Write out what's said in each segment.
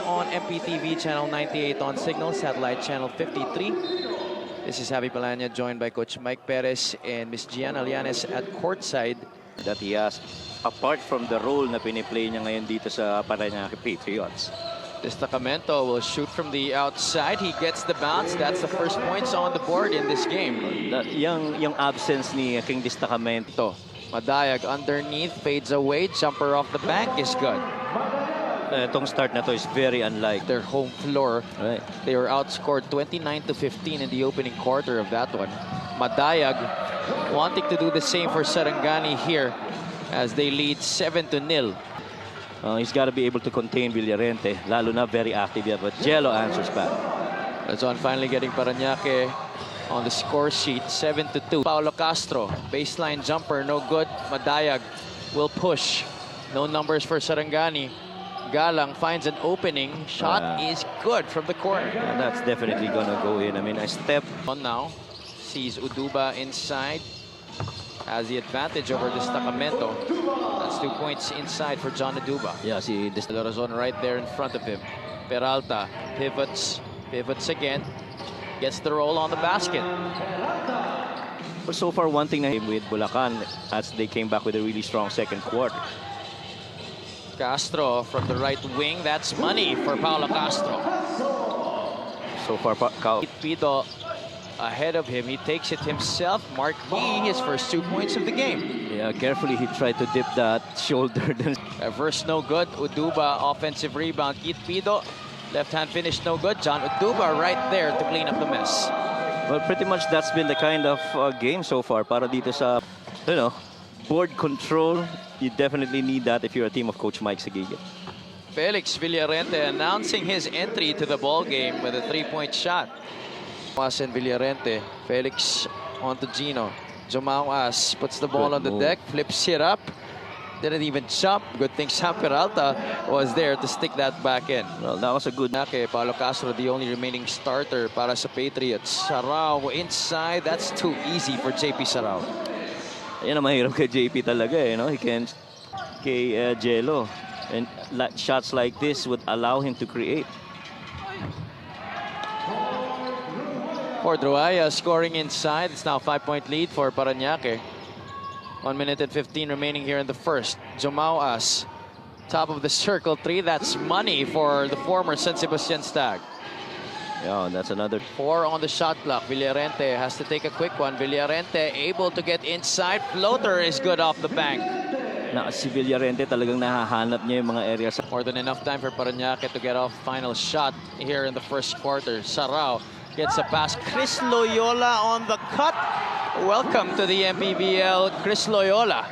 On MPTV channel 98 on Signal, satellite channel 53. This is Javi Parañaque, joined by Coach Mike Perez and Miss Gianna Lianes at courtside. That he has, apart from the role na piniplay niya ngayon dito sa Parañaque Patriots. Destacamento will shoot from the outside. He gets the bounce. That's the first points on the board in this game. Yung absence ni King Destacamento. Madayag underneath, fades away. Jumper off the bank is good. Itong start na to is very unlike their home floor. Right. They were outscored 29-15 in the opening quarter of that one. Madayag wanting to do the same for Sarangani here as they lead 7-0. He's got to be able to contain Villarente, lalo na very active here, but Jello answers back. That's on finally getting Parañaque on the score sheet, 7-2. Paulo Castro, baseline jumper, no good. Madayag will push. No numbers for Sarangani. Galang finds an opening. Shot is good from the corner. And that's definitely gonna go in. I mean, a step on now. Sees Uduba inside. Has the advantage over Destacamento. That's 2 points inside for John Uduba. Yeah, see Lorazon right there in front of him. Peralta pivots again. Gets the roll on the basket. But so far, one thing with Bulacan as they came back with a really strong second quarter. Castro from the right wing. That's money for Paulo Castro. So far, Pido ahead of him. He takes it himself. Marquis, his first 2 points of the game. Yeah, carefully he tried to dip that shoulder. Reverse no good. Uduba offensive rebound. Pido left hand finish no good. John Uduba right there to clean up the mess. Well, pretty much that's been the kind of game so far. Para dito sa, board control. You definitely need that if you're a team of Coach Mike Sigigit. Felix Villarente announcing his entry to the ball game with a 3-point shot. And Villarente, Felix onto Gino. Jomauas puts the ball on the deck, flips it up. Didn't even jump. Good thing Sam Peralta was there to stick that back in. Well, that was a good. Paulo Castro, the only remaining starter para sa Patriots. Sarao inside. That's too easy for JP Sarao. Yan ang mahirap kay JP talaga, He can kay Jello. And shots like this would allow him to create. Druaya scoring inside. It's now a 5-point lead for Parañaque. 1 minute and 15 remaining here in the first. Jomauas, top of the circle 3. That's money for the former San Sebastian Stag. Yeah, that's another. 4 on the shot clock. Villarente has to take a quick one. Villarente able to get inside. Floater is good off the bank. Na si Villarente talagang nahahanap niya yung mga areas. More than enough time for Parañaque to get off final shot here in the first quarter. Sarao gets a pass. Chris Loyola on the cut. Welcome to the MPBL, Chris Loyola.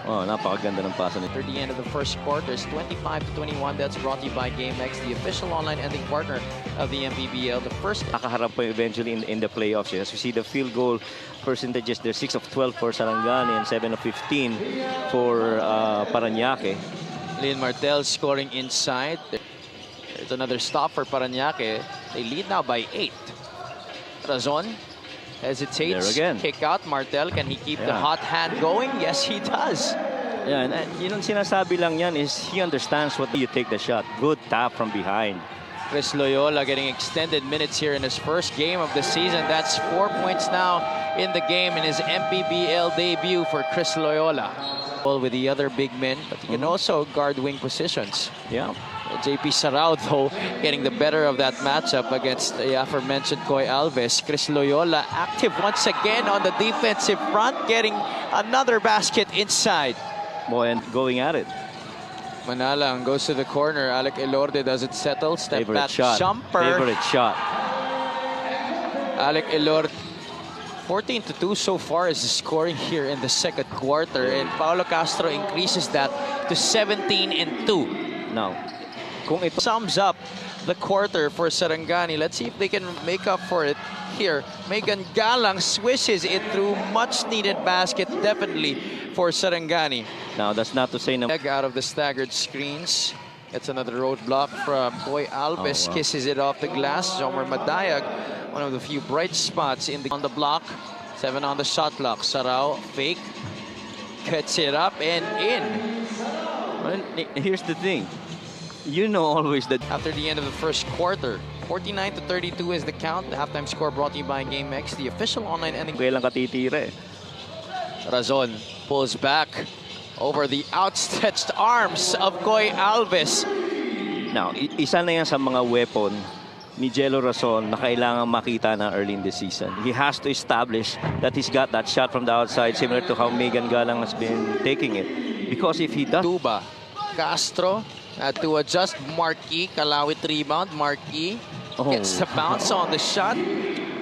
Oh, napakaganda ng pasa nito. At the end of the first quarter is 25-21. That's brought to you by GameX, the official online ending partner of the MPBL. The first nakaharap po eventually in the playoffs. As we see the field goal percentages, they're 6 of 12 for Sarangani and 7 of 15 for Parañaque. Lynn Martel scoring inside. There's another stop for Parañaque. They lead now by 8. Razon hesitates. There again. Kick out. Martel, can he keep the hot hand going? Yes, he does. Yeah, and yun ang sinasabi lang yan is he understands what you take the shot. Good tap from behind. Chris Loyola getting extended minutes here in his first game of the season. That's 4 points now in the game in his MPBL debut for Chris Loyola. With the other big men, but he can also guard wing positions. Yeah. JP Sarao, though, getting the better of that matchup against the aforementioned Coy Alves. Chris Loyola active once again on the defensive front, getting another basket inside. Boy, and going at it. Manalang goes to the corner. Alec Elorde doesn't settle. Step Favorite back shot. jumper. Favorite shot. Alec Elorde. 14-2 so far is the scoring here in the second quarter. And Paulo Castro increases that to 17-2. Now, kung ito sums up the quarter for Sarangani. Let's see if they can make up for it here. Megan Galang swishes it through. Much needed basket, definitely, for Sarangani. Now, that's not to say no. Out of the staggered screens. It's another roadblock from Coy Alves. Oh, wow. Kisses it off the glass. Jomer Madayag, one of the few bright spots on the block. 7 on the shot clock. Sarao, fake. Gets it up and in. Well, here's the thing. You know always that. After the end of the first quarter, 49-32 is the count. The halftime score brought to you by GameX, the official online ending. Kailan katitira eh. Razon pulls back over the outstretched arms of Koy Alves. Now, isa na yan sa mga weapon ni Jello Razon na kailangan makita na early in the season. He has to establish that he's got that shot from the outside, similar to how Megan Galang has been taking it. Because if he does... Tuba, Castro had to adjust. Marquis, Kalawit rebound. Marquis gets the bounce on the shot.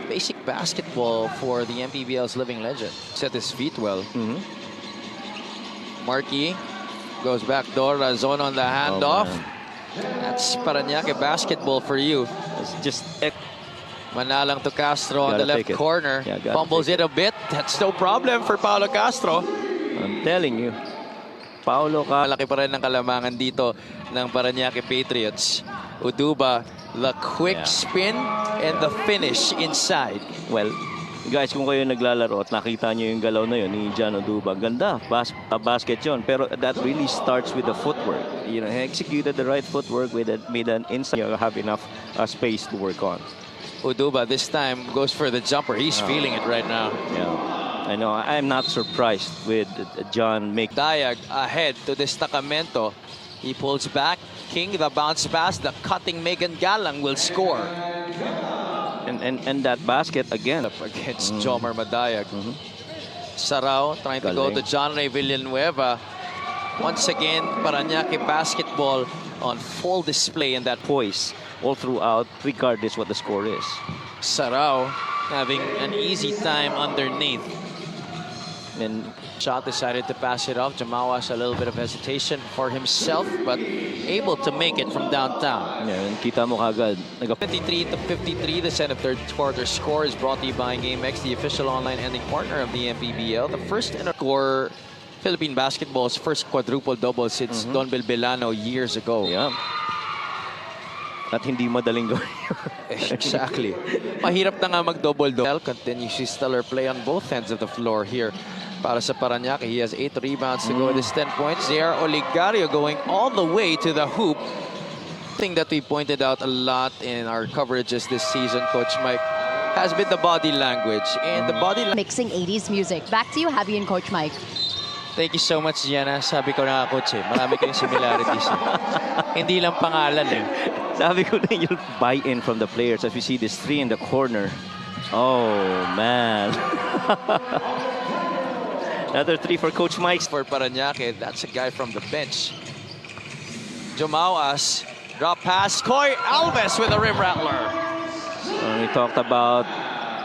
Basic basketball for the MPBL's living legend. Set his feet well. Marquis goes back door. Razon on the handoff. That's Parañaque basketball for you. It's just... Manalang to Castro on the left corner. Yeah, fumbles it a bit. That's no problem for Paulo Castro. I'm telling you. Paulo ka. Malaki pa rin ang kalamangan dito ng Parañaque Patriots. Uduba, the quick spin and the finish inside. Well, guys, kung kayo naglalaro at nakita nyo yung galaw na yun ni John Uduba, ganda. Basket yun. Pero that really starts with the footwork. You know, he executed the right footwork with it, made an inside. You have enough space to work on. Uduba this time goes for the jumper. He's feeling it right now. Yeah. I know. I'm not surprised with John make Dayag ahead to Destacamento. He pulls back. King, the bounce pass. The cutting Megan Galang will score. And that basket again. Up against Jomar Madayag. Sarao trying to go to John Ray Villanueva. Once again, Parañaque basketball on full display in that poise all throughout, regardless what the score is. Sarao having an easy time underneath. And shot decided to pass it off. Jamawas a little bit of hesitation for himself, but able to make it from downtown. Yeah, and kita mo kagad. 53-53, the set of third quarter score is brought to you by GameX, the official online ending partner of the MPBL. The first in a score Philippine basketball's first quadruple double since Don Bilbilano years ago. Yeah. At hindi madaling gawin. Exactly. Mahirap na nga mag-double-double. Continues his stellar play on both ends of the floor here. Para sa Parañaque, he has 8 rebounds to go with his 10 points. JR Oligario going all the way to the hoop. Thing that we pointed out a lot in our coverages this season, Coach Mike, has been the body language. And the body mixing 80s music. Back to you, Javi and Coach Mike. Thank you so much, Gianna. Sabi ko na, Coach, marami kayong similarities. Hindi lang pangalan eh. Sabi ko na yung buy-in from the players as we see this three in the corner. Oh, man. Another three for Coach Mike. For Parañaque, that's a guy from the bench. Jomauas, drop pass. Koy Alves with a rim rattler. We talked about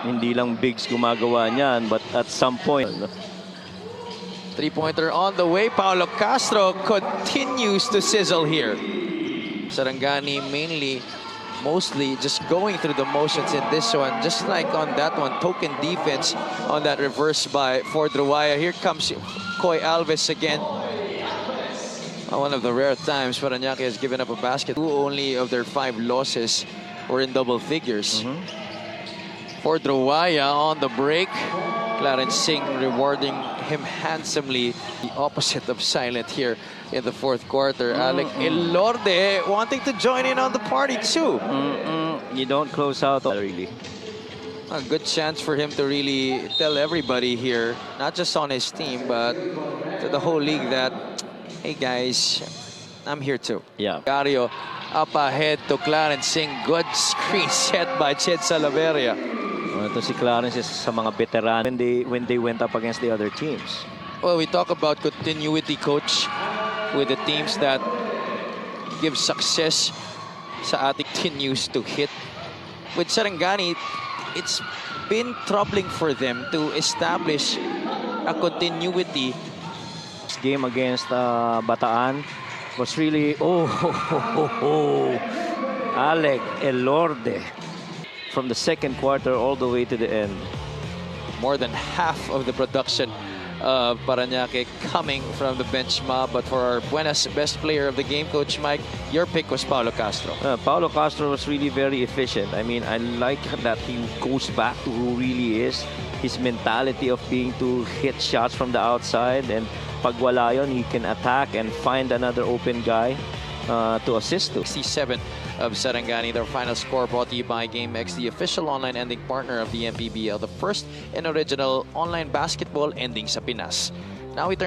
hindi lang bigs gumagawa niyan, but at some point. Three-pointer on the way. Paulo Castro continues to sizzle here. Sarangani mostly just going through the motions in this one, just like on that one. Token defense on that reverse by Ford Ruaya. Here comes Koy Alves again. One of the rare times Parañaque has given up a basket. Two only of their 5 losses were in double figures. Ford Ruaya on the break. Clarence Singh rewarding him handsomely. The opposite of silent here in the fourth quarter. Alec Elorde wanting to join in on the party too. You don't close out really. A good chance for him to really tell everybody here, not just on his team, but to the whole league that, hey guys, I'm here too. Yeah. Gario up ahead to Clarence Singh. Good screen set by Ched Salaveria. Ito si Clarence is sa mga veteran when they went up against the other teams. Well, we talk about continuity, Coach, with the teams that give success sa ating continues to hit. With Sarangani, it's been troubling for them to establish a continuity. This game against Bataan was really Alec Elorde from the second quarter all the way to the end. More than half of the production of Parañaque coming from the bench mob. But for our Buenas best player of the game, Coach Mike, your pick was Paulo Castro. Paulo Castro was really very efficient. I mean, I like that he goes back to who really is. His mentality of being to hit shots from the outside, and pag wala yun, he can attack and find another open guy. to assist to. 67 of Sarangani. Their final score brought to you by GameX, the official online ending partner of the MPBL, the first and original online basketball ending sa Pinas. Now we turn